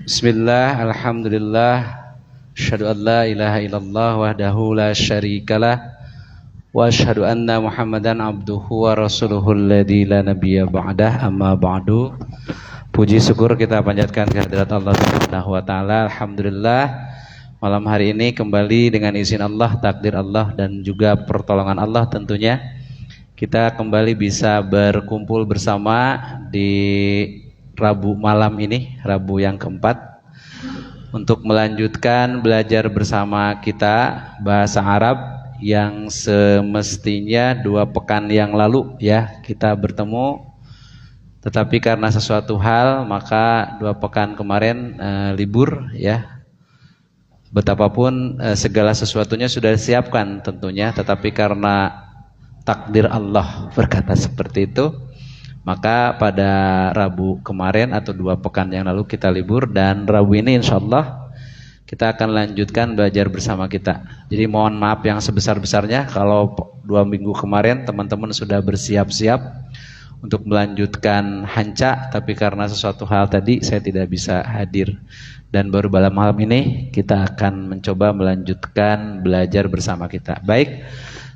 Bismillah, alhamdulillah, asyhadu an la ilaha illallah wahdahu la syarikalah wa asyhadu anna Muhammadan abduhu wa rasuluhu alladzi la nabiyya ba'dah, amma ba'du. Puji syukur kita panjatkan kehadirat Allah Subhanahu wa taala. Alhamdulillah, malam hari ini kembali dengan izin Allah, takdir Allah dan juga pertolongan Allah tentunya kita kembali bisa berkumpul bersama di Rabu malam ini, Rabu yang keempat, untuk melanjutkan belajar bersama kita bahasa Arab yang semestinya 2 pekan yang lalu ya kita bertemu, tetapi karena sesuatu hal maka 2 pekan kemarin libur ya. Betapapun segala sesuatunya sudah disiapkan tentunya, tetapi karena takdir Allah berkata seperti itu, maka pada Rabu kemarin atau 2 pekan yang lalu kita libur, dan Rabu ini insya Allah kita akan lanjutkan belajar bersama kita. Jadi mohon maaf yang sebesar-besarnya kalau 2 minggu kemarin teman-teman sudah bersiap-siap untuk melanjutkan hanca, tapi karena sesuatu hal tadi saya tidak bisa hadir. Dan baru pada malam ini kita akan mencoba melanjutkan belajar bersama kita. Baik,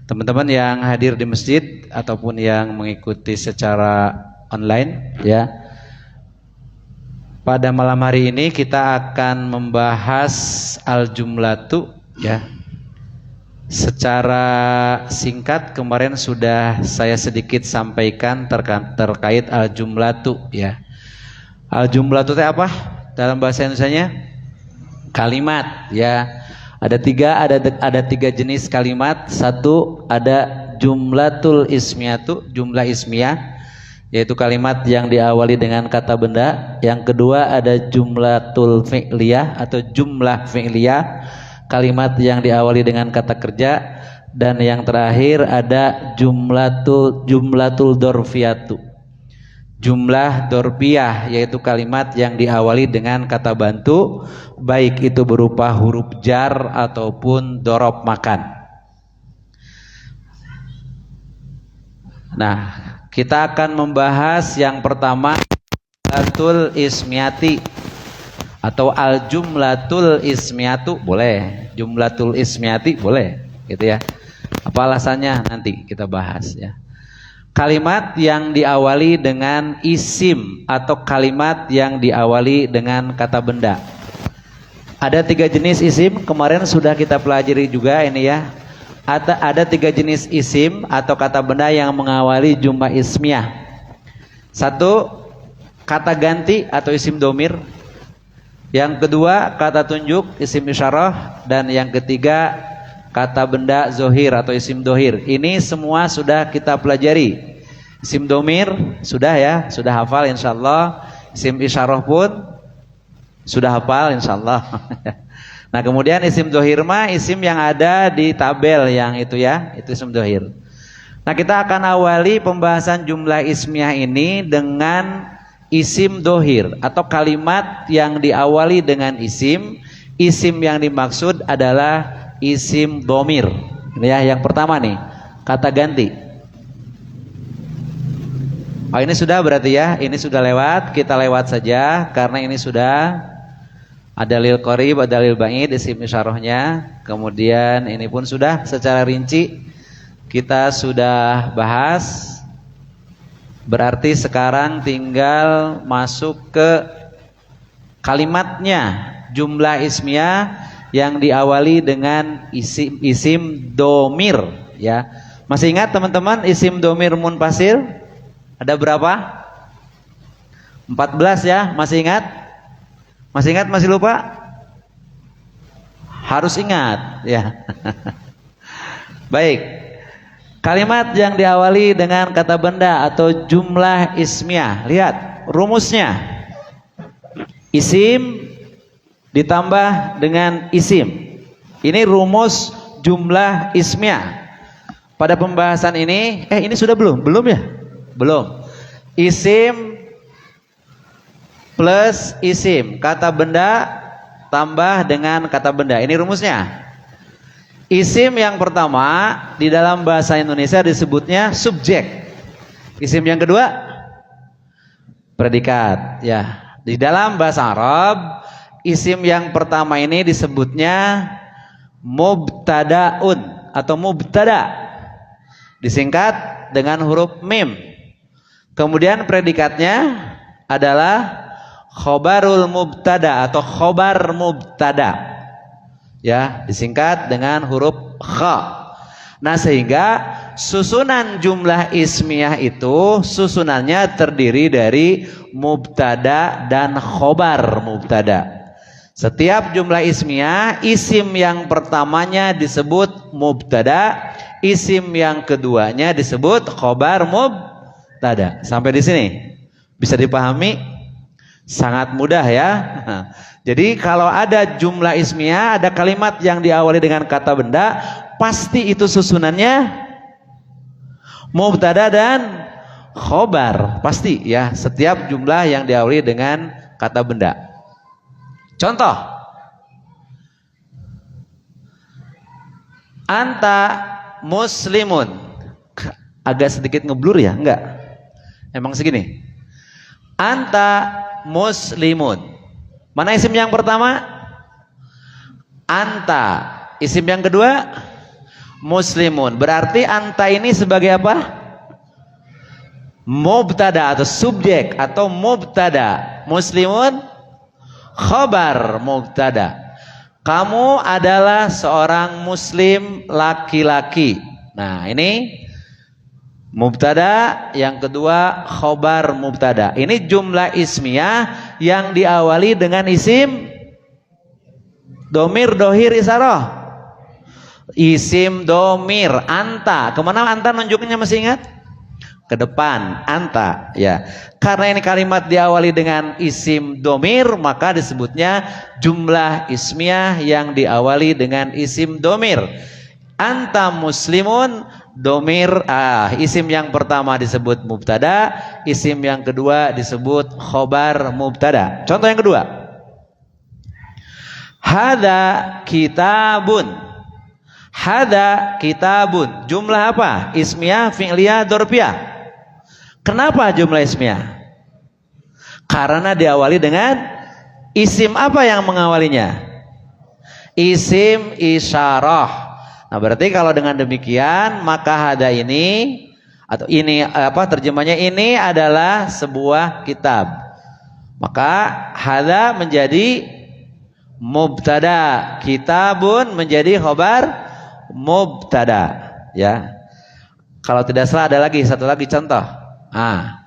teman-teman yang hadir di masjid ataupun yang mengikuti secara online ya. Pada malam hari ini kita akan membahas al-jumlatu ya. Secara singkat kemarin sudah saya sedikit sampaikan terkait al-jumlatu ya. Al-jumlatu itu apa? Dalam bahasa Indonesianya kalimat ya. Ada 3 jenis kalimat. Satu, ada jumlatul ismiyatu, jumlah ismiyah, yaitu kalimat yang diawali dengan kata benda. Yang kedua ada jumlatul fi'liyah atau jumlah fi'liyah, kalimat yang diawali dengan kata kerja. Dan yang terakhir ada jumlatul dorfiyatu, jumlah dorfiyah, yaitu kalimat yang diawali dengan kata bantu, baik itu berupa huruf jar ataupun dorob makan. Nah, kita akan membahas yang pertama jumlatul ismiyati atau al-jumlatul ismiyatu, boleh jumlatul ismiyati boleh gitu ya. Apa alasannya nanti kita bahas ya. Kalimat yang diawali dengan isim atau kalimat yang diawali dengan kata benda. Ada 3 jenis isim, kemarin sudah kita pelajari juga ini ya. Ada 3 jenis isim atau kata benda yang mengawali jumlah ismiyah. 1, kata ganti atau isim domir. Yang kedua, kata tunjuk, isim isyarah. Dan yang ketiga, kata benda zohir atau isim dohir. Ini semua sudah kita pelajari. Isim domir sudah ya, sudah hafal insyaallah. Isim isyarah pun sudah hafal insyaallah. Nah, kemudian isim dohir mah isim yang ada di tabel yang itu ya, itu isim dohir. Nah, kita akan awali pembahasan jumlah ismiyah ini dengan isim dohir atau kalimat yang diawali dengan isim. Isim yang dimaksud adalah isim domir. Ini ya, yang pertama nih, kata ganti. Oh, ini sudah berarti ya, ini sudah lewat, kita lewat saja karena ini sudah ada lil qorib, ada lil ba'id, isim isyarahnya. Kemudian ini pun sudah secara rinci kita sudah bahas. Berarti sekarang tinggal masuk ke kalimatnya, jumlah ismiyah yang diawali dengan isim domir ya. Masih ingat teman-teman isim domir munfasil? Ada berapa? 14 ya, masih ingat? Masih ingat, masih lupa? Harus ingat ya. Baik. Kalimat yang diawali dengan kata benda atau jumlah ismiyah. Lihat rumusnya. Isim ditambah dengan isim. Ini rumus jumlah ismiyah. Pada pembahasan ini, ini sudah belum? Belum ya? Belum. Isim plus isim, kata benda tambah dengan kata benda. Ini rumusnya. Isim yang pertama di dalam bahasa Indonesia disebutnya subjek. Isim yang kedua predikat ya. Di dalam bahasa Arab Isim yang pertama ini disebutnya mubtadaun atau mubtada, disingkat dengan huruf mim. Kemudian predikatnya adalah khobarul mubtada atau khobar mubtada, ya, disingkat dengan huruf kha. Nah, sehingga susunan jumlah ismiyah itu susunannya terdiri dari mubtada dan khobar mubtada. Setiap jumlah ismiyah, isim yang pertamanya disebut mubtada, isim yang keduanya disebut khobar mubtada. Sampai di sini bisa dipahami? Sangat mudah ya. Jadi kalau ada jumlah ismiyah, ada kalimat yang diawali dengan kata benda, pasti itu susunannya mubtada dan khobar, pasti ya. Setiap jumlah yang diawali dengan kata benda. Contoh, anta muslimun. Agak sedikit ngeblur ya? Enggak, emang segini. Anta muslimun. Mana isim yang pertama? Anta. Isim yang kedua? Muslimun. Berarti anta ini sebagai apa? Mubtada atau subjek atau mubtada. Muslimun khobar mubtada. Kamu adalah seorang muslim laki-laki. Nah, ini mubtada, yang kedua khobar mubtada. Ini jumlah ismiyah yang diawali dengan isim domir, dohir, isaroh. Isim domir, anta. Kemana anta nunjuknya, masih ingat? Ke depan, anta, ya. Karena ini kalimat diawali dengan isim domir, maka disebutnya jumlah ismiyah yang diawali dengan isim domir. Anta muslimun, domir, isim yang pertama disebut mubtada, isim yang kedua disebut khobar mubtada. Contoh yang kedua, hada kitabun. Hada kitabun, jumlah apa? Ismiyah, fi'liyah, dzarfiyah. Kenapa jumlah ismiyah? Karena diawali dengan isim apa yang mengawalinya? Isim isyarah. Nah, berarti kalau dengan demikian maka hada ini atau ini apa terjemahnya, ini adalah sebuah kitab. Maka hada menjadi mubtada, kitabun menjadi khobar mubtada, ya. Kalau tidak salah ada lagi satu lagi contoh.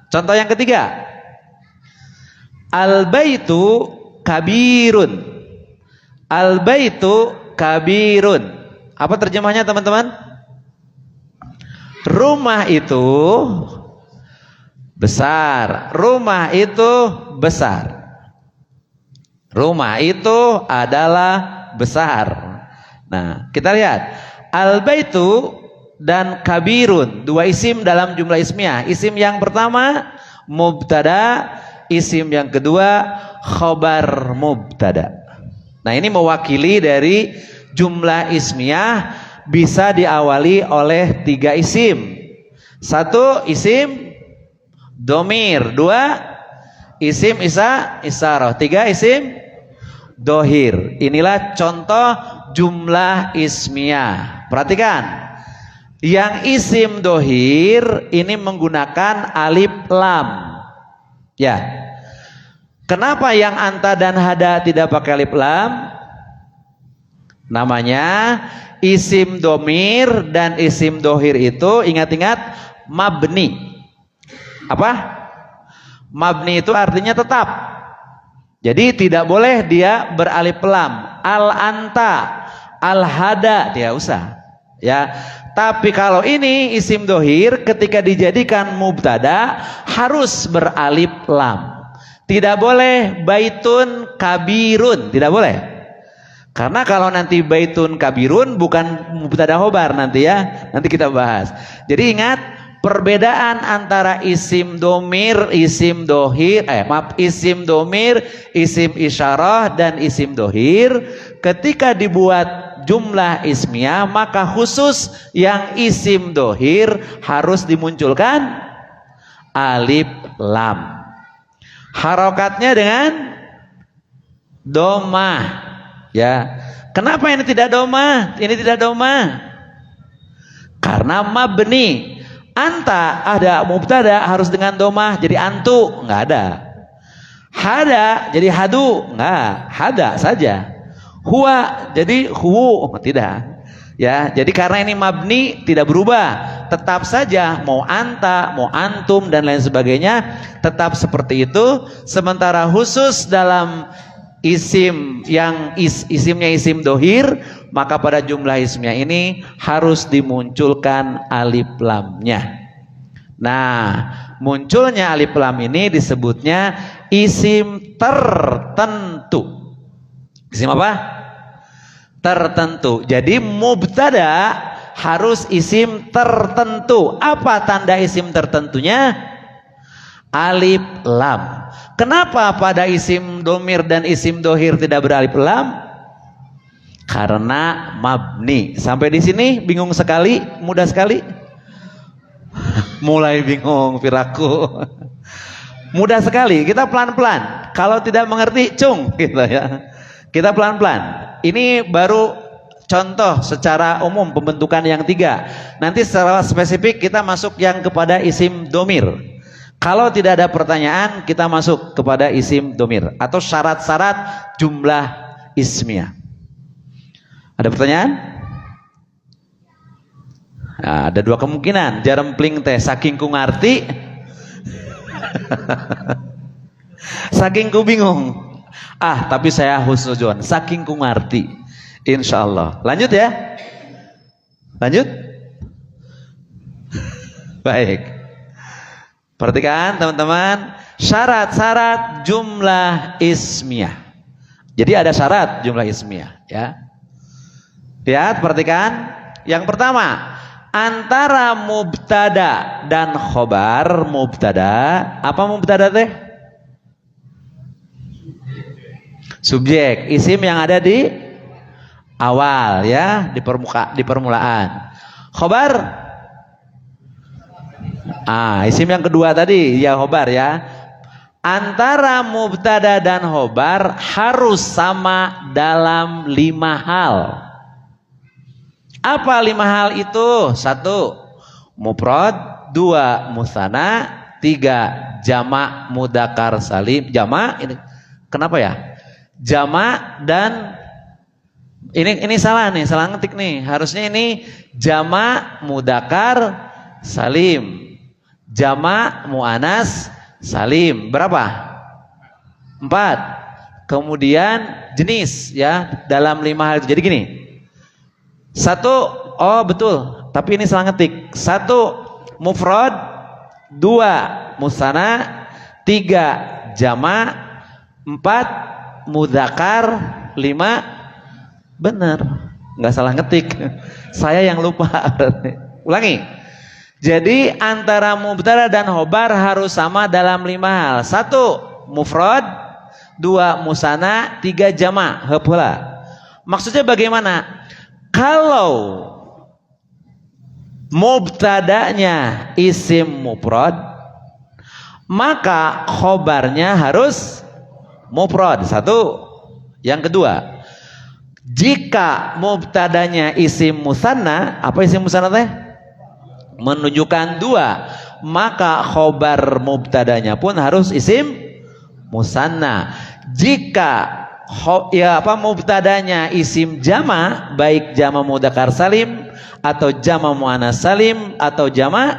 Contoh yang ketiga, al-baitu kabirun. Al-baitu kabirun. Apa terjemahnya teman-teman? Rumah itu besar. Rumah itu besar. Rumah itu adalah besar. Nah, kita lihat al-baitu dan kabirun, dua isim dalam jumlah ismiyah. Isim yang pertama mubtada, isim yang kedua khobar mubtada. Nah, ini mewakili dari jumlah ismiyah bisa diawali oleh tiga isim. Satu isim domir, dua isim isyarah, tiga isim dohir. Inilah contoh jumlah ismiyah. Perhatikan, yang isim dohir ini menggunakan alif lam, ya. Kenapa yang anta dan hada tidak pakai alif lam? Namanya isim domir dan isim dohir itu, ingat-ingat, mabni. Apa? Mabni itu artinya tetap. Jadi tidak boleh dia beralif lam. Al anta, al hada, tidak usah, ya. Tapi kalau ini isim dohir, ketika dijadikan mubtada harus beralif lam. Tidak boleh baitun kabirun, tidak boleh. Karena kalau nanti baitun kabirun bukan mubtada khobar nanti ya, nanti kita bahas. Jadi ingat perbedaan antara isim domir, isim dohir, isim domir, isim isyarah dan isim dohir. Ketika dibuat jumlah ismiyah, maka khusus yang isim dohir harus dimunculkan alif lam. Harokatnya dengan Domah. Ya. Kenapa ini tidak domah? Ini tidak domah. Karena mabni. Anta ada mubtada harus dengan domah jadi antu, nggak ada. Hada jadi hadu, nggak, hada saja. Huwa jadi huwu, tidak. Ya, jadi karena ini mabni tidak berubah, tetap saja mau anta, mau antum dan lain sebagainya tetap seperti itu. Sementara khusus dalam isim yang isimnya isim dohir, maka pada jumlah isimnya ini harus dimunculkan alif lamnya. Nah, munculnya alif lam ini disebutnya isim tertentu. Isim apa? Tertentu. Jadi mubtada harus isim tertentu. Apa tanda isim tertentunya? Alif lam. Kenapa pada isim domir dan isim dohir tidak beralif lam? Karena mabni. Sampai di sini bingung sekali, mudah sekali. Mulai bingung piraku. Mudah sekali. Kita pelan-pelan. Kalau tidak mengerti, cung gitu ya. Kita pelan-pelan. Ini baru contoh secara umum pembentukan yang 3. Nanti secara spesifik kita masuk yang kepada isim domir. Kalau tidak ada pertanyaan, kita masuk kepada isim domir atau syarat-syarat jumlah ismiyah. Ada pertanyaan? Nah, ada 2 kemungkinan. Jarempling teh saking ku ngarti, saking ku bingung. Tapi saya husnuzon, saking ku ngarti. Insya Allah. Lanjut ya. Lanjut. Baik. Perhatikan teman-teman, syarat-syarat jumlah ismiyah. Jadi ada syarat jumlah ismiyah ya. Lihat, perhatikan. Yang pertama, antara mubtada dan khobar. Mubtada, apa mubtada teh? Subjek, isim yang ada di awal ya, di permulaan. Khobar, isim yang kedua tadi ya, khobar ya. Antara mubtada dan khobar harus sama dalam 5 hal. Apa 5 hal itu? 1 mufrad, 2 musanna, 3 jamak mudzakkar salim. Jamak ini kenapa ya? Jamak dan ini salah nih, salah ngetik nih. Harusnya ini jamak mudzakkar salim. Jamak muannas salim. Berapa? 4. Kemudian jenis ya dalam 5 hal itu. Jadi gini. 1, oh betul, tapi ini salah ngetik. 1 mufrad, 2 musanna, 3 jamak, 4 mudzakkar, 5 benar. Nggak salah ngetik. Saya yang lupa. Ulangi. Jadi antara mubtada dan khobar harus sama dalam 5 hal. 1 mufrad, 2 musanna, 3 jamak. Heula. Maksudnya bagaimana? Kalau mubtadanya isim mufrad, maka khobarnya harus mufrad. 1. Yang kedua, jika mubtadanya isim musanna, apa isim musanna teh? Menunjukkan 2, maka khobar mubtadanya pun harus isim musanna. Jika mubtadanya isim jama, baik jama mudzakkar salim atau jama muannas salim atau jama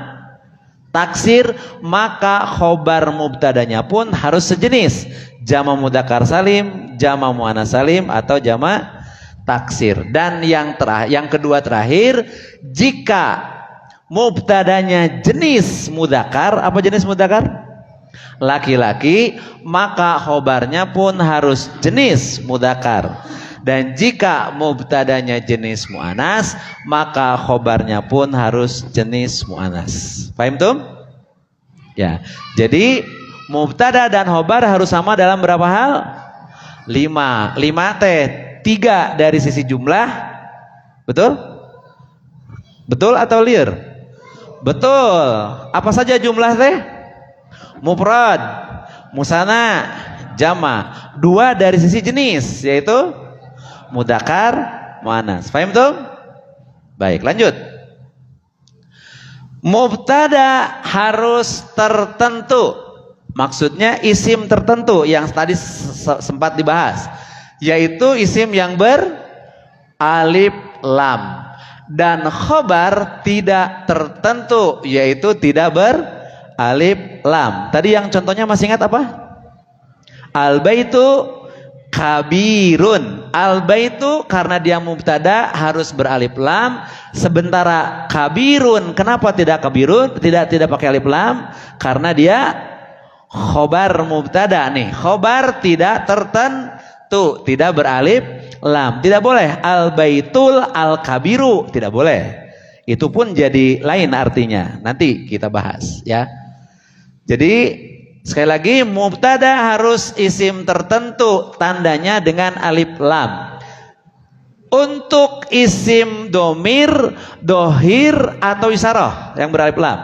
taksir, maka khobar mubtadanya pun harus sejenis, jama mudzakkar salim, jama muannas salim atau jama taksir. Dan yang kedua terakhir, jika mubtadanya jenis mudzakkar, apa jenis mudzakkar? Laki-laki, maka khobarnya pun harus jenis mudzakkar. Dan jika mubtadanya jenis muannas, maka khobarnya pun harus jenis muannas. Paham tuh? Ya. Jadi mubtada dan khobar harus sama dalam berapa hal? 5. 5 teh 3 dari sisi jumlah. Betul? Betul atau liar? Betul. Apa saja jumlah teh? Mufrad, musanna, jama. Dua dari sisi jenis, yaitu mudzakkar, muannas. Paham tuh? Baik, lanjut. Mubtada harus tertentu. Maksudnya isim tertentu yang tadi sempat dibahas, yaitu isim yang beralif lam. Dan khobar tidak tertentu, yaitu tidak beralif lam. Tadi yang contohnya masih ingat apa? Al-baitu kabirun. Al-baitu karena dia mubtada harus beralif lam. Sementara kabirun, kenapa tidak kabirun? Tidak pakai alif lam, karena dia khobar mubtada nih. Khobar tidak tertentu, tidak beralif lam. Tidak boleh al-baitul al-kabiru, tidak boleh. Itu pun jadi lain artinya. Nanti kita bahas ya. Jadi sekali lagi mubtada harus isim tertentu, tandanya dengan alif lam. Untuk isim domir, dohir atau isyarah yang beralif lam.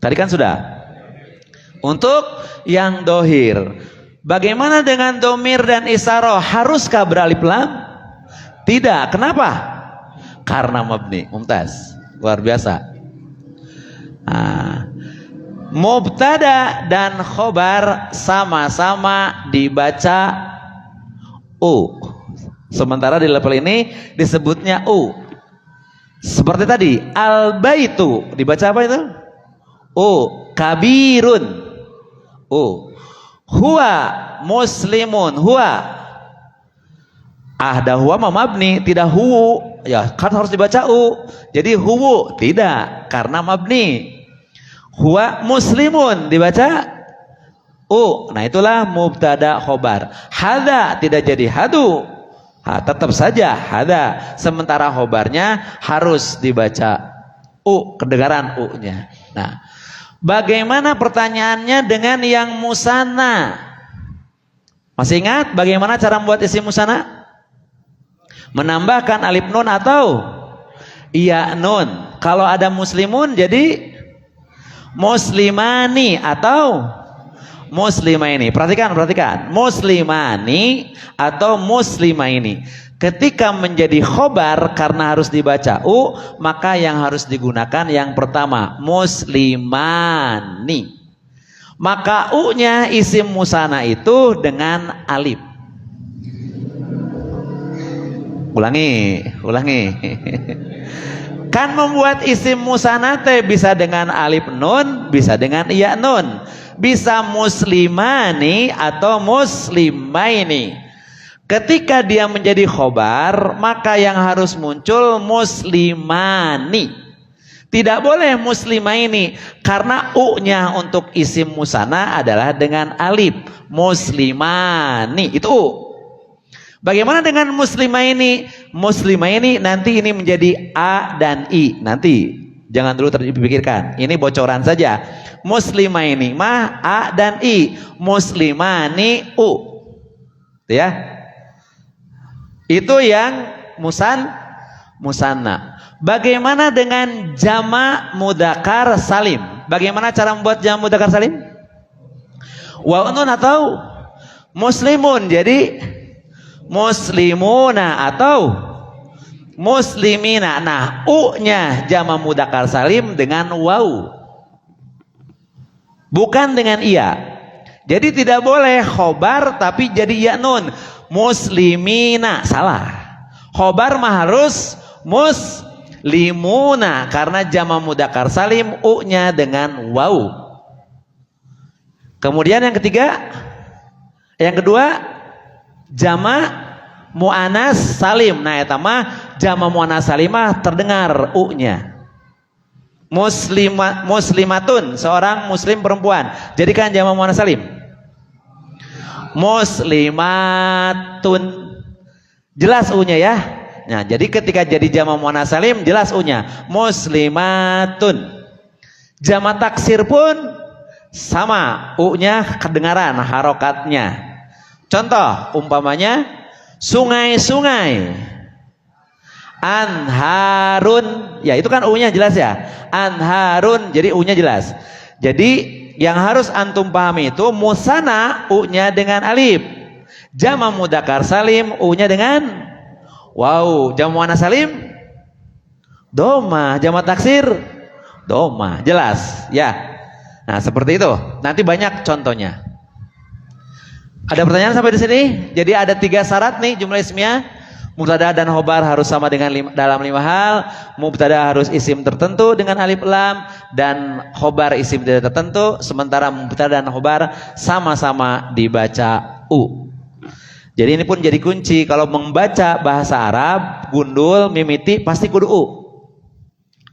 Tadi kan sudah. Untuk yang dohir, bagaimana dengan domir dan isyarah? Haruskah beralif lam? Tidak. Kenapa? Karena mabni. Mumtaz. Luar biasa. Mubtada dan khobar sama-sama dibaca u. Sementara di level ini disebutnya u. Seperti tadi, al-baitu dibaca apa itu? U. Kabirun. U. Huwa muslimun. Huwa. Dah huwa mabni, tidak hu. Ya, kan harus dibaca u. Jadi huwu tidak, karena mabni. Huwa muslimun dibaca u. Nah, itulah mubtada khobar. Hada tidak jadi hadu. Tetap saja hada. Sementara khobarnya harus dibaca u, kedengaran u-nya. Nah, bagaimana pertanyaannya dengan yang musanna? Masih ingat bagaimana cara membuat isim musanna? Menambahkan alif nun atau iya nun. Kalau ada muslimun jadi muslimani atau muslimaini. Perhatikan. Muslimani atau muslimaini. Ketika menjadi khobar karena harus dibaca u, maka yang harus digunakan yang pertama muslimani. Maka u-nya isim musanna itu dengan alif. Ulangi. Kan membuat isim musanna teh bisa dengan alif nun, bisa dengan iya nun. Bisa muslimani atau muslimaini. Ketika dia menjadi khobar, maka yang harus muncul muslimani. Tidak boleh muslimaini, karena u-nya untuk isim musanna adalah dengan alif. Muslimani itu u. Bagaimana dengan muslimaini? Muslimaini nanti ini menjadi a dan i. Nanti jangan dulu terpikirkan. Ini bocoran saja. Muslimaini mah a dan i. Muslimani u. Ya. Itu yang musanna. Bagaimana dengan jama' mudzakkar salim? Bagaimana cara membuat jama' mudzakkar salim? Waw nun atau muslimun. Jadi muslimuna atau muslimina. Nah, u-nya jama' mudzakkar salim dengan waw. Bukan dengan iya. Jadi tidak boleh khobar tapi jadi ya nun. Muslimina, salah. Khobar mah harus muslimuna karena jama' mudzakkar salim u-nya dengan waw. Kemudian yang kedua jama' muannas salim. Nah, eta mah jama' muannas salimah terdengar u-nya. Muslimatun, seorang muslim perempuan. Jadikan jama' muannas salim. Muslimatun. Jelas u-nya ya. Nah, jadi ketika jadi jama' muannas salim jelas u-nya. Muslimatun. Jama' taksir pun sama, u-nya kedengaran harokatnya. Contoh umpamanya sungai-sungai. Anharun, ya itu kan u-nya jelas ya. Anharun, jadi u-nya jelas. Jadi yang harus antum pahami itu musanna u-nya dengan alif. Jama' mudzakkar salim u-nya dengan waw. Jama' muannats salim doma. Jama' taksir doma. Jelas ya. Nah, seperti itu. Nanti banyak contohnya. Ada pertanyaan sampai di sini? Jadi ada 3 syarat nih jumlah ismiyah. Mubtada dan khobar harus sama dengan dalam 5 hal. Mubtada harus isim tertentu dengan alif lam, dan khobar isim tidak tertentu. Sementara mubtada dan khobar sama-sama dibaca u. Jadi ini pun jadi kunci kalau membaca bahasa Arab, gundul, mimiti pasti kudu u.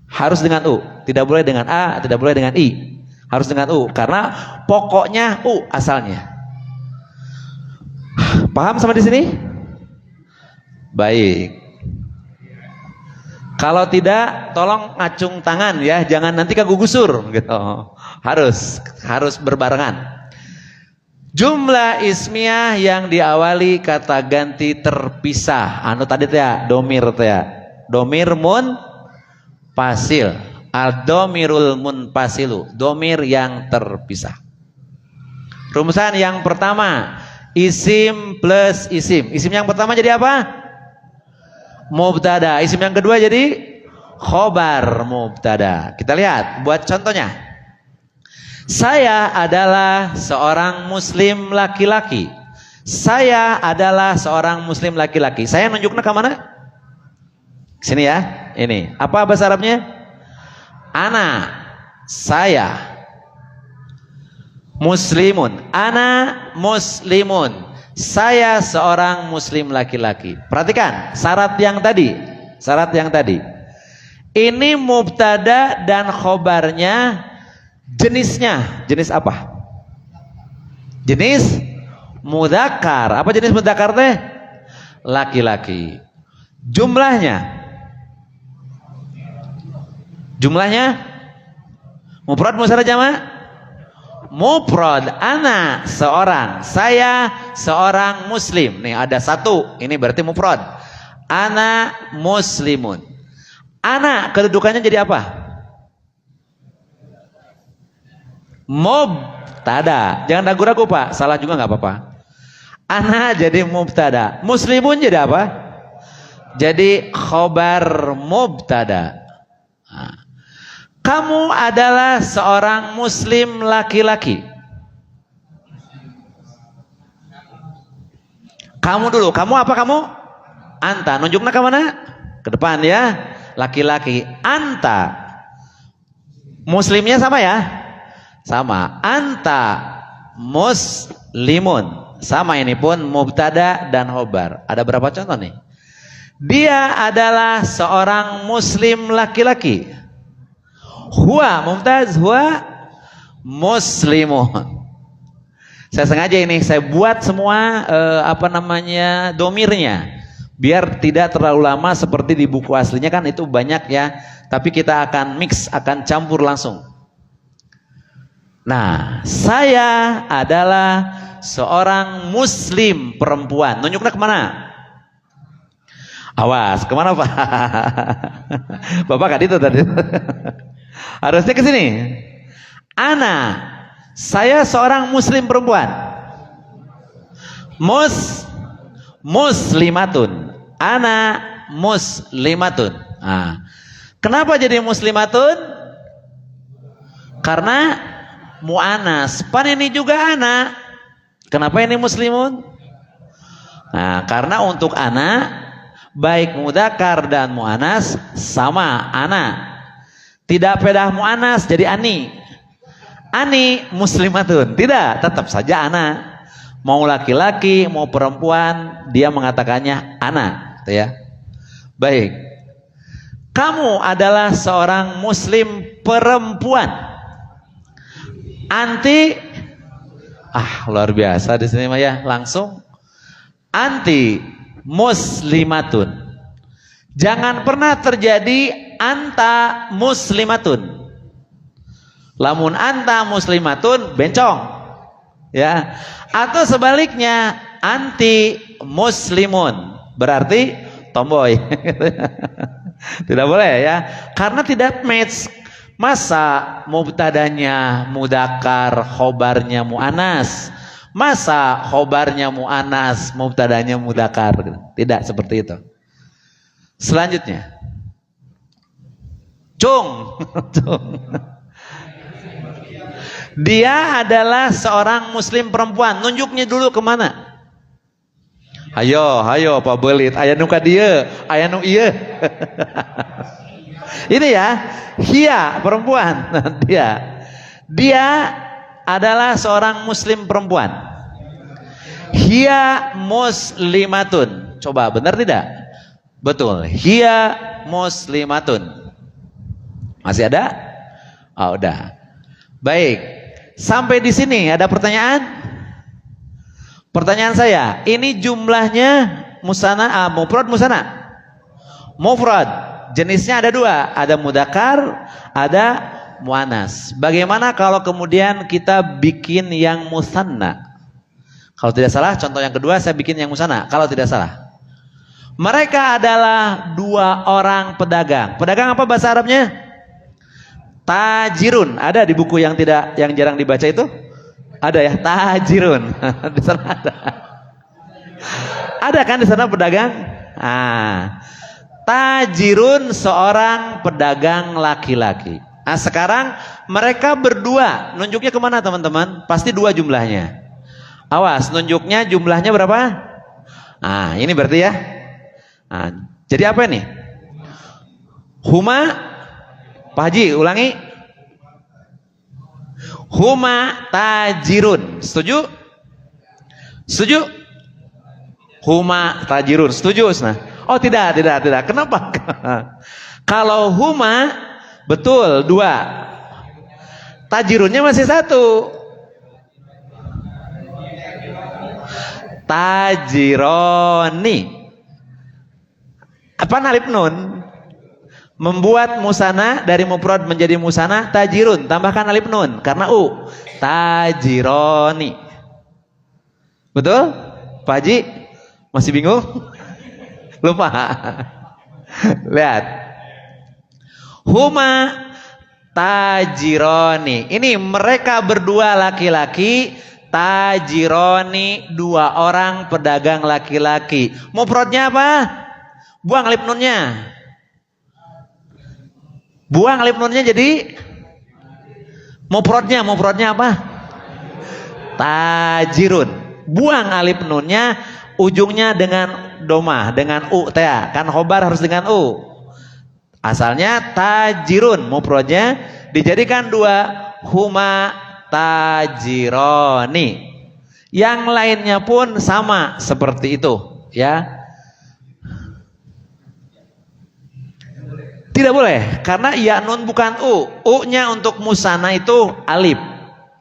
Harus dengan u, tidak boleh dengan a, tidak boleh dengan i. Harus dengan u karena pokoknya u asalnya. Paham sampai di sini? Baik. Kalau tidak, tolong ngacung tangan ya, jangan nanti kagugusur gitu. Harus berbarengan. Jumlah ismiyah yang diawali kata ganti terpisah. Anu tadi teh ya, domir teh ya. Domir mun pasil. Al-domirul munfasilu. Domir yang terpisah. Rumusan yang pertama, isim plus isim. Isim yang pertama jadi apa? Mubtada. Isim yang kedua jadi khobar mubtada. Kita lihat buat contohnya. Saya adalah seorang muslim laki-laki. Saya adalah seorang muslim laki-laki. Saya nunjuknya ke mana? Sini ya. Ini. Apa bahasa Arabnya? Ana. Saya. Muslimun. Ana muslimun. Saya seorang muslim laki-laki. Perhatikan syarat yang tadi. Syarat yang tadi. Ini mubtada dan khobarnya jenisnya. Jenis apa? Jenis mudzakkar. Apa jenis mudzakkar teh? Laki-laki. Jumlahnya? Jumlahnya? Mufrad musanna jama'? Mufrad. Ana seorang, saya seorang muslim. Nih ada satu, ini berarti mufrad. Ana muslimun. Ana kedudukannya jadi apa? Mubtada. Jangan ragu-ragu Pak, salah juga nggak apa-apa. Ana jadi mubtada. Muslimun jadi apa? Jadi khobar mubtada. Nah. Kamu adalah seorang muslim laki-laki. Kamu dulu, kamu apa kamu? Anta, nunjuknya ke mana? Ke depan ya. Laki-laki, anta. Muslimnya sama ya? Sama. Anta muslimun. Sama ini pun mubtada dan khobar. Ada berapa contoh nih? Dia adalah seorang muslim laki-laki. Huwa mumtaz, huwa muslimun. Saya sengaja ini saya buat semua domirnya biar tidak terlalu lama seperti di buku aslinya kan itu banyak ya, tapi kita akan mix, akan campur langsung. Nah, saya adalah seorang muslim perempuan. Nunjuknya kemana? Awas, kemana Pak? Bapak kan itu tadi. Harusnya ke sini. Ana, saya seorang muslim perempuan. Muslimatun. Ana muslimatun. Nah, kenapa jadi muslimatun? Karena mu'anas. Pan ini juga ana. Kenapa ini muslimun? Nah, karena untuk ana baik mudzakkar dan mu'anas sama ana. Tidak pedah mu'anas jadi ani. Ani muslimatun. Tidak, tetap saja ana. Mau laki-laki, mau perempuan, dia mengatakannya ana, gitu ya. Baik. Kamu adalah seorang muslim perempuan. Anti luar biasa di sini Maya, langsung anti muslimatun. Jangan pernah terjadi anta muslimatun. Lamun anta muslimatun bencong. Ya. Atau sebaliknya anti muslimun. Berarti tomboy. Tidak boleh ya. Karena tidak match. Masa mubtadanya mudakar, khobarnya mu'anas? Masa khobarnya mu'anas, mubtadanya mudakar? Tidak seperti itu. Selanjutnya, cung. Dia adalah seorang muslim perempuan. Nunjuknya dulu kemana? Hayo Pak Belit, aya nu ka dieu, aya nu ieu. Ini ya, hia perempuan. Dia adalah seorang muslim perempuan. Hia muslimatun. Coba benar tidak? Betul. Hia muslimatun. Masih ada? Oh, udah. Baik. Sampai di sini ada pertanyaan? Pertanyaan saya, ini jumlahnya musana, mufrad musana? Mufrad. Jenisnya ada dua, ada mudakar, ada muannas. Bagaimana kalau kemudian kita bikin yang musanna? Kalau tidak salah, contoh yang kedua saya bikin yang musanna. Kalau tidak salah, mereka adalah dua orang pedagang. Pedagang apa bahasa Arabnya? Tajirun. Ada di buku yang jarang dibaca itu? Ada ya, tajirun. Di sana ada. Ada kan di sana pedagang? Tajirun seorang pedagang laki-laki. Nah, sekarang mereka berdua. Nunjuknya kemana teman-teman? Pasti dua jumlahnya. Awas, nunjuknya jumlahnya berapa? Ini berarti ya. Jadi apa ini? Huma, Pak Haji ulangi. Huma tajirun. Setuju? Setuju? Huma tajirun. Setuju? Nah. Oh tidak. Kenapa? Kalau huma betul dua. Tajirunnya masih satu. Tajironi. Apa alif nun? Membuat musana dari mufrad menjadi musana tajirun, tambahkan alif nun karena u. Tajironi. Betul? Pak Haji masih bingung? Lupa. Lihat. Huma tajironi. Ini mereka berdua laki-laki. Tajironi, dua orang pedagang laki-laki. Mufradnya apa? Buang alif nunnya. Buang alif nunnya jadi mufradnya apa? Tajirun. Buang alif nunnya, ujungnya dengan domah, dengan u, ta. Kan khobar harus dengan u. Asalnya tajirun, mufradnya dijadikan dua, huma tajironi. Yang lainnya pun sama seperti itu, ya. Tidak boleh, karena ya nun bukan u. U-nya untuk musana itu alif,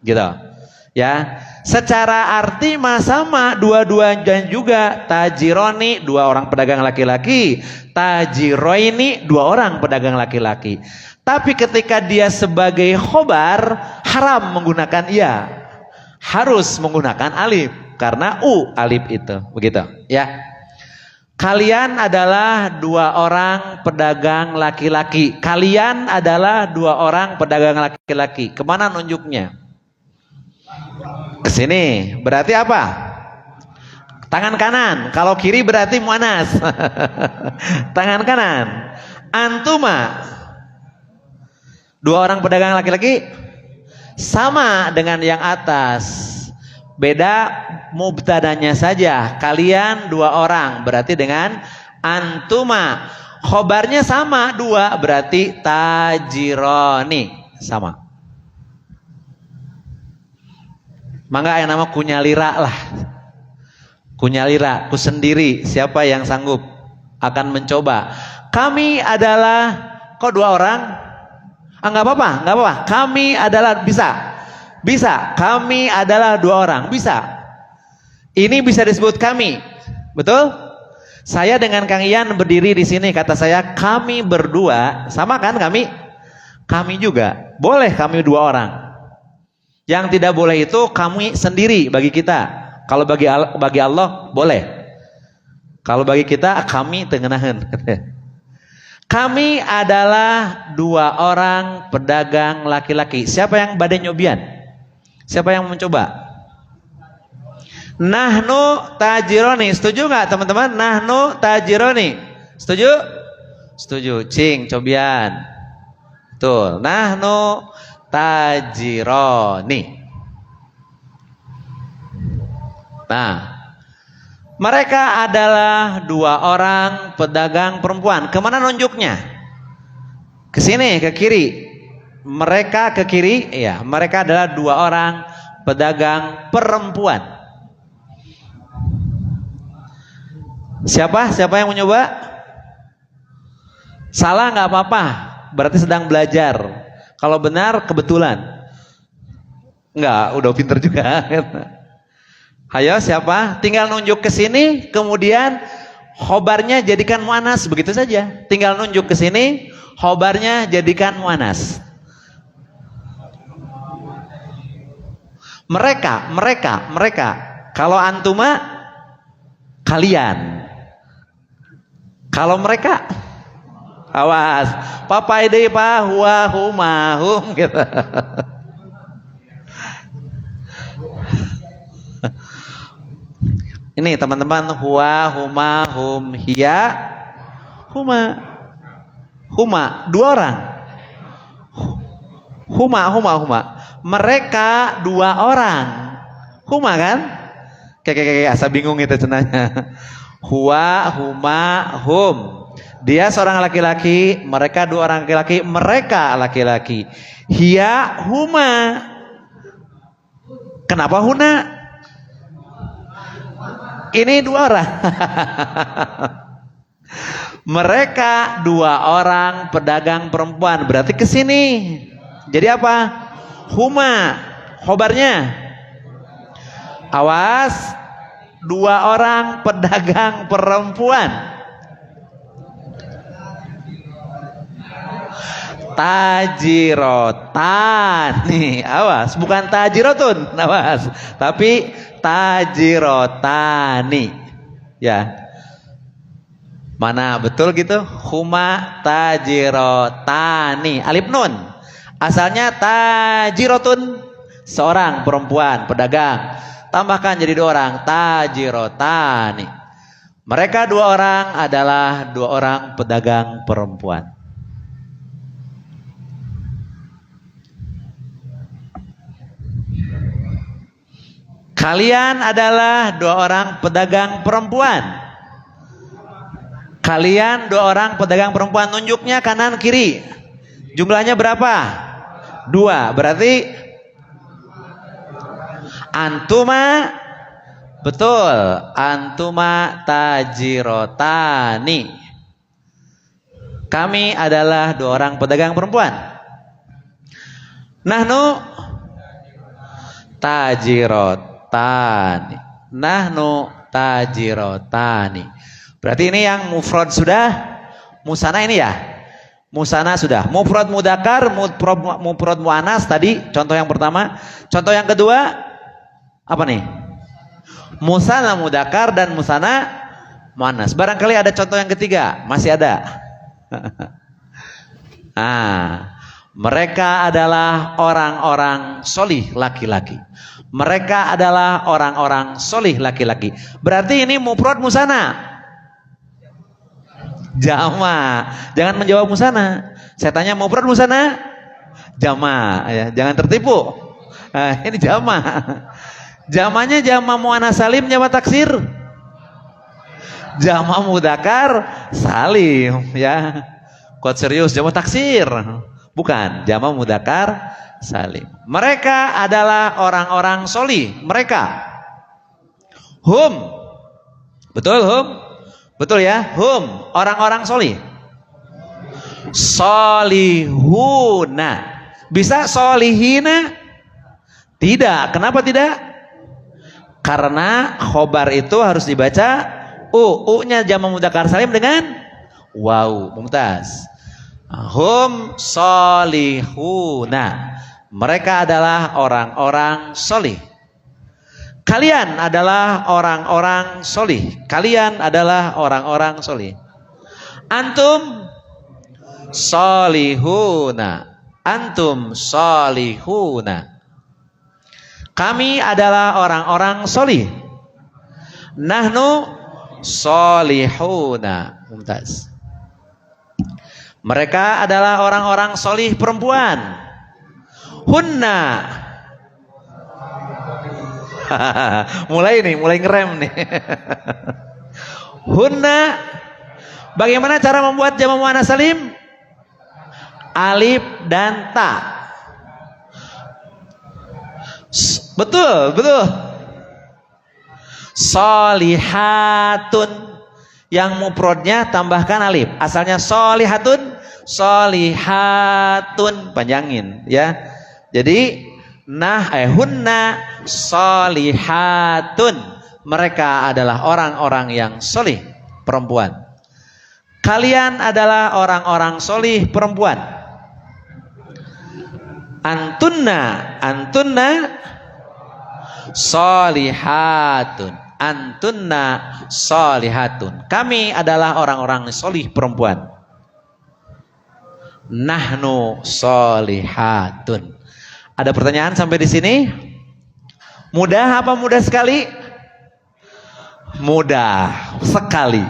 gitu. Ya, secara arti mah sama, dua-duanya juga. Tajironi, dua orang pedagang laki-laki. Tajiroini, dua orang pedagang laki-laki. Tapi ketika dia sebagai khobar, haram menggunakan iya. Harus menggunakan alif, karena u alif itu, begitu. Ya. Kalian adalah dua orang pedagang laki-laki. Kalian adalah dua orang pedagang laki-laki. Kemana nunjuknya? Ke sini. Berarti apa? Tangan kanan. Kalau kiri berarti muannas. Tangan kanan. Antuma. Dua orang pedagang laki-laki. Sama dengan yang atas. Beda mubtadanya saja. Kalian dua orang berarti dengan antuma. Khobarnya sama dua berarti tajironi. Sama. Mangga yang nama kunyalira lah. Kunyalira, ku sendiri. Siapa yang sanggup akan mencoba. Kami adalah, kok dua orang? Enggak apa-apa. Kami adalah, bisa, kami adalah dua orang, bisa. Ini bisa disebut kami, betul? Saya dengan Kang Ian berdiri di sini, kata saya kami berdua, sama kan kami? Kami juga, boleh kami dua orang. Yang tidak boleh itu kami sendiri bagi kita. Kalau bagi Allah boleh. Kalau bagi kita kami tengenahan. Kami adalah 2 orang pedagang laki-laki. Siapa yang badai nyobian? Siapa yang mencoba? Nahnu tajironi. Setuju nggak teman-teman? Nahnu tajironi. Setuju? Setuju. Cing, cobian. Tuh. Nahnu tajironi. Nah, mereka adalah 2 orang pedagang perempuan. Kemana nunjuknya? Ke sini, ke kiri. Mereka ke kiri, ya. Mereka adalah 2 orang pedagang perempuan. Siapa? Siapa yang mau nyoba? Salah nggak apa-apa. Berarti sedang belajar. Kalau benar, kebetulan. Enggak, udah pinter juga. Ayo siapa? Tinggal nunjuk ke sini, kemudian khobarnya jadikan muannas, begitu saja. Tinggal nunjuk ke sini, khobarnya jadikan muannas. Mereka. Kalau antuma, kalian. Kalau mereka, awas. Papa ide pa huwa huma hum gitu. Ini teman-teman, huwa, huma, hum, hiya, huma. 2 orang. Huma. Mereka 2 orang. Huma kan? Kayak asa bingung itu cenanya. Huwa, huma, hum. Dia seorang laki-laki, mereka 2 orang laki-laki, mereka laki-laki. Hiya, huma. Kenapa huna? Ini 2 orang. Mereka 2 orang pedagang perempuan. Berarti ke sini. Jadi apa? Huma. Khobarnya. Awas. 2 orang pedagang perempuan. Tajirotan. Nih, awas. Bukan tajirotun. Awas. Tapi tajirotani, ya. Mana betul gitu? Huma tajirotani. Alif nun. Asalnya tajirotun, seorang perempuan pedagang. Tambahkan jadi 2 orang, tajirotani. Mereka 2 orang adalah 2 orang pedagang perempuan. Kalian adalah 2 orang pedagang perempuan. Kalian 2 orang pedagang perempuan. Nunjuknya kanan kiri. Jumlahnya berapa? 2. Berarti antuma. Betul. Antuma tajirotani. Kami adalah 2 orang pedagang perempuan. Nahnu tajirot. Nahnu tajirotani. Berarti ini yang mufrad sudah, musana ini ya. Musana sudah. Mufrad mudakar, mufrad muannas tadi contoh yang pertama. Contoh yang kedua apa nih? Musana mudakar dan musana muannas. Barangkali ada contoh yang ketiga, masih ada. Mereka adalah orang-orang solih laki-laki. Mereka adalah orang-orang solih laki-laki. Berarti ini mufrad musana. Jama. Jangan menjawab musana. Saya tanya mufrad musana. Jama. Ya, jangan tertipu. Ini jama. Jamanya jama muannas salim, jama taksir. Jama mudakar salim. Ya. Kuat serius jama taksir. Bukan, jama mudakar salim. Mereka adalah orang-orang solih. Mereka. Hum. Betul hum? Betul ya? Hum. Orang-orang solih. Solihuna. Bisa solihina? Tidak. Kenapa tidak? Karena khobar itu harus dibaca U-nya jama mudzakkar salim dengan waw. Mumtaz. Hum solihuna. Mereka adalah orang-orang solih. Kalian adalah orang-orang solih. Kalian adalah orang-orang solih. Antum solihuna. Antum solihuna. Kami adalah orang-orang solih. Nahnu solihuna. Mumtaz. Mereka adalah orang-orang solih perempuan. Hunna. mulai ngerem nih. Hunna. Bagaimana cara membuat jamak muannats salim? Alif dan ta. Betul. Solihatun. Yang mufradnya tambahkan alif. Asalnya solihatun, solihatun, panjangin ya. Jadi hunna solihatun. Mereka adalah orang-orang yang solih perempuan. Kalian adalah orang-orang solih perempuan. Antunna solihatun. Antunna solihatun. Kami adalah orang-orang solih perempuan. Nahnu solihatun. Ada pertanyaan sampai di sini? Mudah apa mudah sekali? Mudah sekali.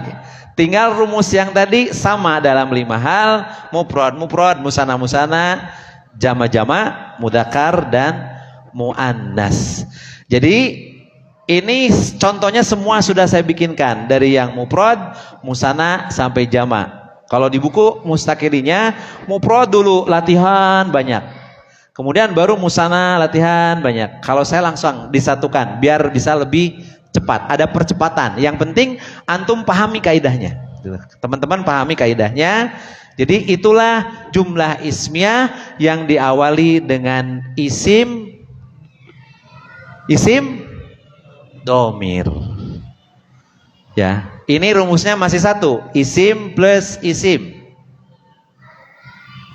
Tinggal rumus yang tadi sama dalam 5 hal. Mufrad, musana, jama-jama, mudzakkar dan muannas. Jadi ini contohnya semua sudah saya bikinkan dari yang mufrad, musana sampai jama. Kalau di buku mustaqilinya mufrad dulu latihan banyak. Kemudian baru musana latihan banyak. Kalau saya langsung disatukan biar bisa lebih cepat. Ada percepatan. Yang penting antum pahami kaidahnya. Teman-teman pahami kaidahnya. Jadi itulah jumlah ismiyah yang diawali dengan isim domir. Ya, ini rumusnya masih satu, isim plus isim.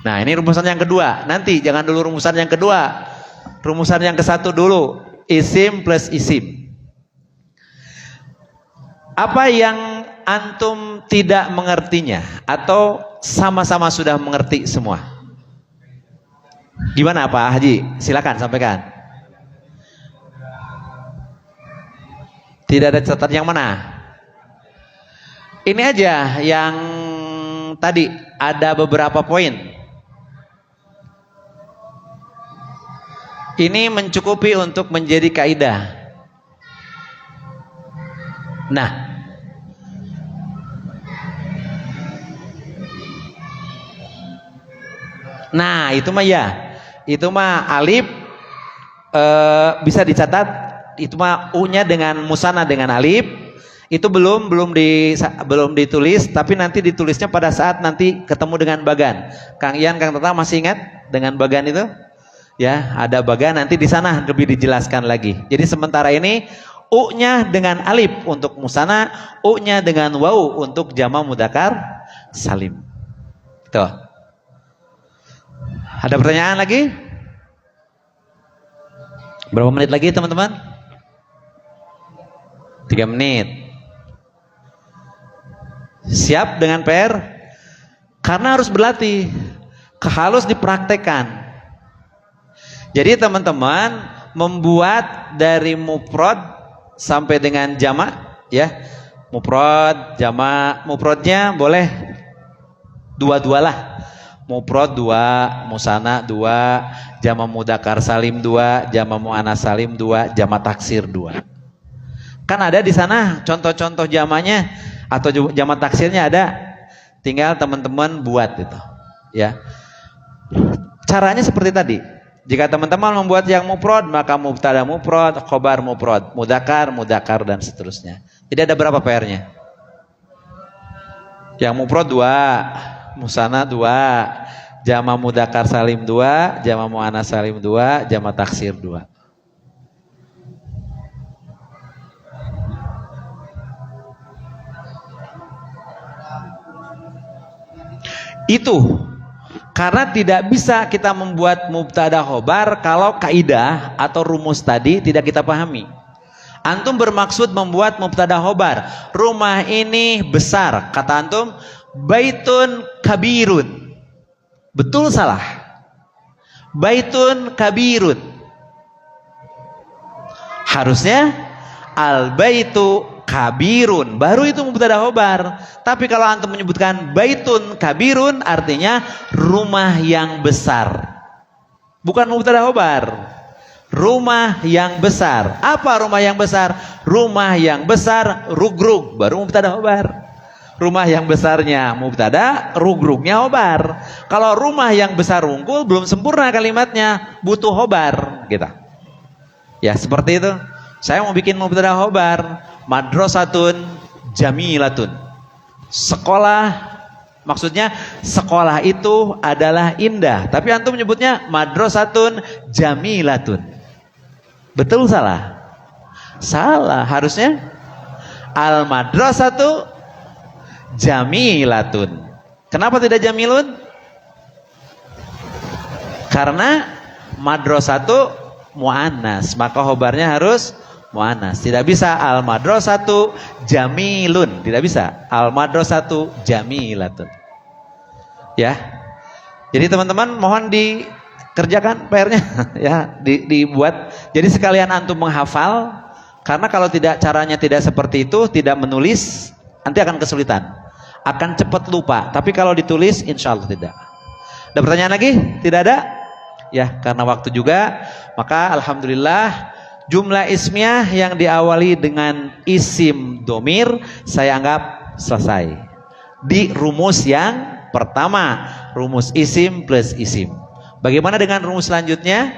Nah, ini rumusan yang kedua. Nanti jangan dulu rumusan yang kedua. Rumusan yang ke satu dulu, isim plus isim. Apa yang antum tidak mengertinya atau sama-sama sudah mengerti semua? Gimana Pak Haji? Silakan sampaikan. Tidak ada catatan yang mana? Ini aja yang tadi ada beberapa poin. Ini mencukupi untuk menjadi kaidah. Nah, itu mah ya. Itu mah alif bisa dicatat. Itu mah u-nya dengan musana dengan alif. Itu belum ditulis, tapi nanti ditulisnya pada saat nanti ketemu dengan bagan. Kang Ian, Kang Tata masih ingat dengan bagan itu? Ya, ada bagan nanti di sana lebih dijelaskan lagi. Jadi sementara ini u-nya dengan alif untuk musana, u-nya dengan waw untuk jama mudzakkar salim. Tuh. Ada pertanyaan lagi? Berapa menit lagi teman-teman? 3 menit. Siap dengan PR? Karena harus berlatih. Harus dipraktekkan. Jadi teman-teman membuat dari mufrad sampai dengan jamak ya. Mufrad, jamak, mufradnya boleh dua-dua lah. Mufrad 2, musana 2, jamak mudzakkar salim 2, jamak muannats salim 2, jamak taksir 2. Kan ada di sana contoh-contoh jamaknya atau jamak taksirnya ada. Tinggal teman-teman buat itu. Ya. Caranya seperti tadi. Jika teman-teman membuat yang mufrad, maka mubtada mufrad, khobar mufrad, mudzakkar dan seterusnya. Jadi ada berapa PR-nya? Yang mufrad 2, musana 2, jamak mudzakkar salim 2, jamak muannats salim 2, jamak taksir 2. Itu karena tidak bisa kita membuat mubtada khobar kalau kaidah atau rumus tadi tidak kita pahami. Antum bermaksud membuat mubtada khobar, rumah ini besar, kata antum baitun kabirun. Betul salah? Baitun kabirun. Harusnya al baitu kabirun, baru itu mubtada khobar. Tapi kalau antum menyebutkan baitun kabirun, artinya rumah yang besar. Bukan mubtada khobar. Rumah yang besar. Apa rumah yang besar? Rumah yang besar rugrug, baru mubtada khobar. Rumah yang besarnya mubtada, rugrugnya khobar. Kalau rumah yang besar unggul belum sempurna kalimatnya, butuh khobar kita. Ya seperti itu. Saya mau bikin mubtada khobar, madrasatun jamilatun. Sekolah, maksudnya sekolah itu adalah indah. Tapi antum menyebutnya madrasatun jamilatun. Betul salah? Salah. Harusnya al madrasatu jamilatun. Kenapa tidak jamilun? Karena madrasatu muannas, maka khobarnya harus muannas. Tidak bisa al madrasatu jamilun, tidak bisa. Al madrasatu jamilatun. Ya. Jadi teman-teman mohon dikerjakan PR-nya ya, dibuat. Jadi sekalian antum menghafal, karena kalau tidak, caranya tidak seperti itu, tidak menulis, nanti akan kesulitan. Akan cepat lupa. Tapi kalau ditulis insya Allah tidak. Ada pertanyaan lagi? Tidak ada? Ya, karena waktu juga, maka alhamdulillah jumlah ismiyah yang diawali dengan isim domir saya anggap selesai. Di rumus yang pertama, rumus isim plus isim. Bagaimana dengan rumus selanjutnya?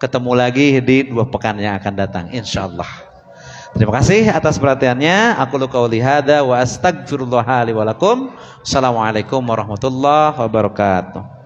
Ketemu lagi di 2 pekan yang akan datang insyaallah. Terima kasih atas perhatiannya. Aku qouli hadza wa astaghfirullah li wa lakum. Assalamualaikum warahmatullahi wabarakatuh.